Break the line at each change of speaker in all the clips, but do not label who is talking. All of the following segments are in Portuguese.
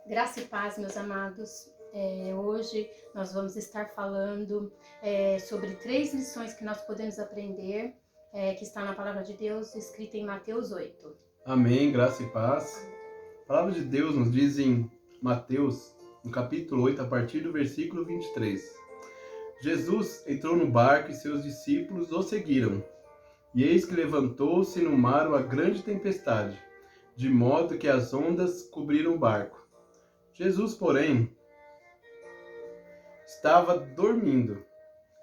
Graça e paz, meus amados. Hoje nós vamos estar falando sobre 3 lições que nós podemos aprender, que está na Palavra de Deus, escrita em Mateus 8.
Amém, graça e paz. A palavra de Deus nos diz em Mateus, no capítulo 8, a partir do versículo 23. Jesus entrou no barco e seus discípulos o seguiram. E eis que levantou-se no mar uma grande tempestade, de modo que as ondas cobriram o barco. Jesus, porém, estava dormindo.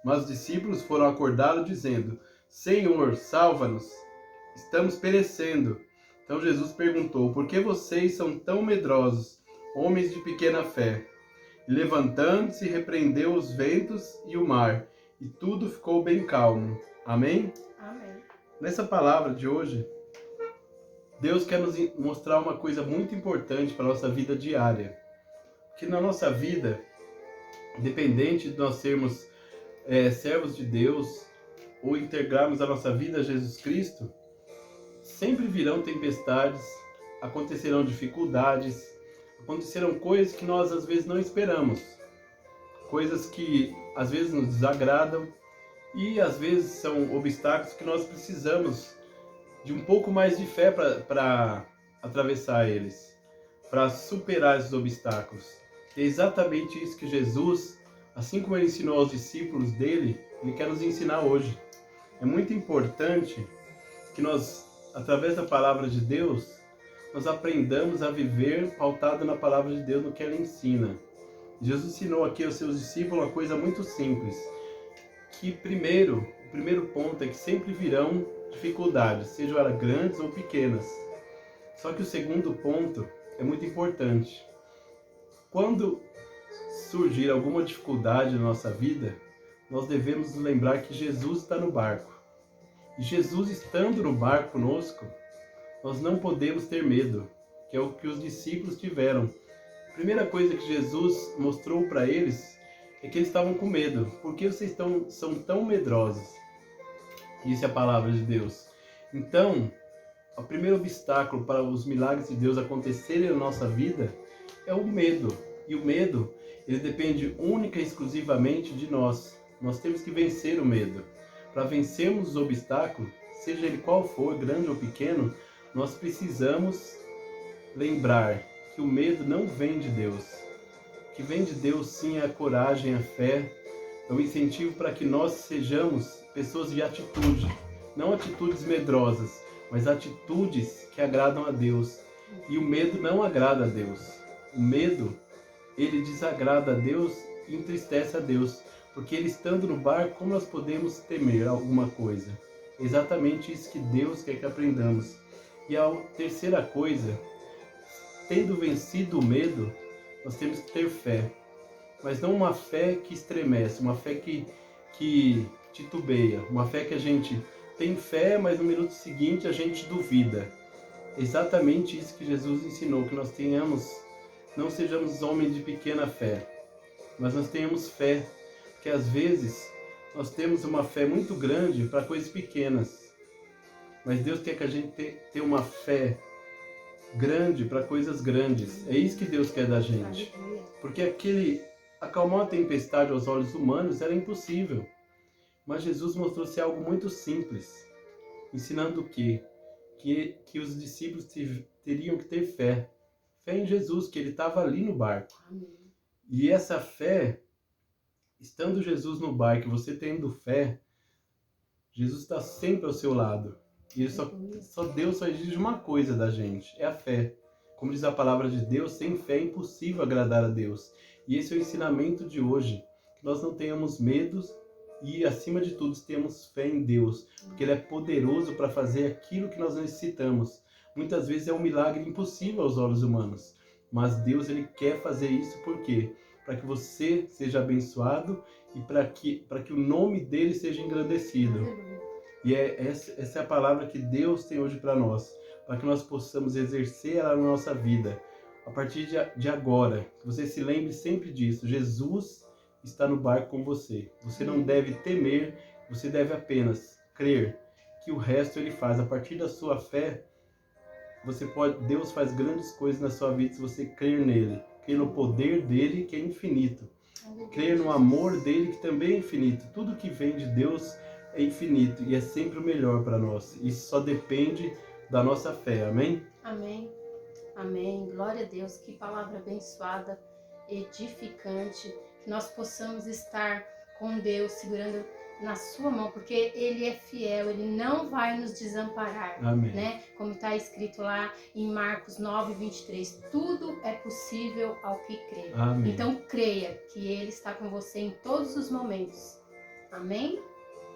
Mas os discípulos foram acordá-lo dizendo: Senhor, salva-nos, estamos perecendo. Então Jesus perguntou: Por que vocês são tão medrosos, homens de pequena fé? E levantando-se, repreendeu os ventos e o mar, e tudo ficou bem calmo. Amém?
Amém.
Nessa palavra de hoje, Deus quer nos mostrar uma coisa muito importante para a nossa vida diária. Que na nossa vida, independente de nós sermos servos de Deus ou integrarmos a nossa vida a Jesus Cristo, sempre virão tempestades, acontecerão dificuldades, acontecerão coisas que nós às vezes não esperamos, coisas que às vezes nos desagradam e às vezes são obstáculos que nós precisamos de um pouco mais de fé para atravessar eles, para superar esses obstáculos. E é exatamente isso que Jesus, assim como ele ensinou aos discípulos dele, ele quer nos ensinar hoje. É muito importante que nós, através da palavra de Deus, nós aprendamos a viver pautado na palavra de Deus, no que ela ensina. Jesus ensinou aqui aos seus discípulos uma coisa muito simples, que o primeiro ponto é que sempre virão dificuldades, sejam elas grandes ou pequenas. Só que o segundo ponto é muito importante. Quando surgir alguma dificuldade na nossa vida, nós devemos nos lembrar que Jesus está no barco. E Jesus estando no barco conosco, nós não podemos ter medo, que é o que os discípulos tiveram. A primeira coisa que Jesus mostrou para eles é que eles estavam com medo. Por que vocês são tão medrosos? Disse a palavra de Deus. Então, o primeiro obstáculo para os milagres de Deus acontecerem na nossa vida é o medo. E o medo, ele depende única e exclusivamente de nós. Nós temos que vencer o medo. Para vencermos os obstáculos, seja ele qual for, grande ou pequeno, nós precisamos lembrar que o medo não vem de Deus. O que vem de Deus sim é a coragem, a fé, é o incentivo para que nós sejamos pessoas de atitude, não atitudes medrosas, mas atitudes que agradam a Deus. E o medo não agrada a Deus. O medo, ele desagrada a Deus e entristece a Deus. Porque ele estando no barco, como nós podemos temer alguma coisa? É exatamente isso que Deus quer que aprendamos. E a terceira coisa, tendo vencido o medo, nós temos que ter fé. Mas não uma fé que estremece, uma fé que titubeia, uma fé que a gente tem fé, mas no minuto seguinte a gente duvida. É exatamente isso que Jesus ensinou, que nós não sejamos homens de pequena fé, mas nós tenhamos fé, porque às vezes nós temos uma fé muito grande para coisas pequenas, mas Deus quer que a gente tenha uma fé grande para coisas grandes. É isso que Deus quer da gente, porque acalmar a tempestade aos olhos humanos era impossível. Mas Jesus mostrou ser algo muito simples, ensinando o quê? Que os discípulos teriam que ter fé. Fé em Jesus, que ele estava ali no barco.
Amém.
E essa fé, estando Jesus no barco, você tendo fé, Jesus está sempre ao seu lado. E ele Deus só exige uma coisa da gente, é a fé. Como diz a palavra de Deus, sem fé é impossível agradar a Deus. E esse é o ensinamento de hoje, que nós não tenhamos medo e, acima de tudo, temos fé em Deus, porque Ele é poderoso para fazer aquilo que nós necessitamos. Muitas vezes é um milagre impossível aos olhos humanos, mas Deus ele quer fazer isso por quê? Para que você seja abençoado e para que o nome dele seja engrandecido. E essa é a palavra que Deus tem hoje para nós, para que nós possamos exercer ela na nossa vida. A partir de agora, que você se lembre sempre disso, Jesus está no barco com você. Você não deve temer, você deve apenas crer que o resto ele faz. A partir da sua fé, Deus faz grandes coisas na sua vida se você crer nele, crer no poder dele que é infinito, crer no amor dele que também é infinito. Tudo que vem de Deus é infinito e é sempre o melhor para nós. Isso só depende da nossa fé, amém?
Amém. Amém. Glória a Deus. Que palavra abençoada, edificante. Que nós possamos estar com Deus, segurando na sua mão, porque Ele é fiel, Ele não vai nos desamparar.
Amém.
Né? Como está escrito lá em Marcos 9:23. Tudo é possível ao que crê.
Amém.
Então creia que Ele está com você em todos os momentos. Amém?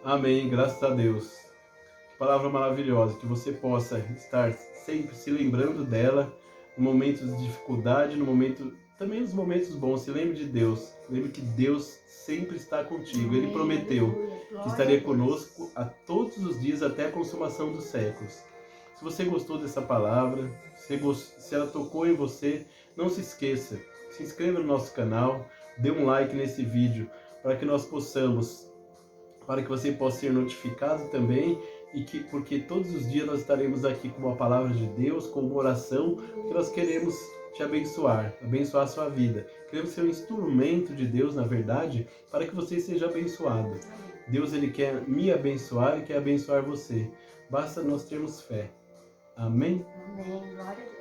Amém. Graças a Deus. Que palavra maravilhosa. Que você possa estar sempre se lembrando dela no momento de dificuldade, também nos momentos bons. Se lembre de Deus. Lembre que Deus sempre está contigo. Ele prometeu que estaria conosco a todos os dias até a consumação dos séculos. Se você gostou dessa palavra, se ela tocou em você, não se esqueça. Se inscreva no nosso canal, dê um like nesse vídeo para que você possa ser notificado também, porque todos os dias nós estaremos aqui com uma palavra de Deus, com uma oração, que nós queremos te abençoar a sua vida. Queremos ser um instrumento de Deus, na verdade, para que você seja abençoado. Deus, Ele quer me abençoar e quer abençoar você. Basta nós termos fé. Amém?
Amém. Glória a Deus.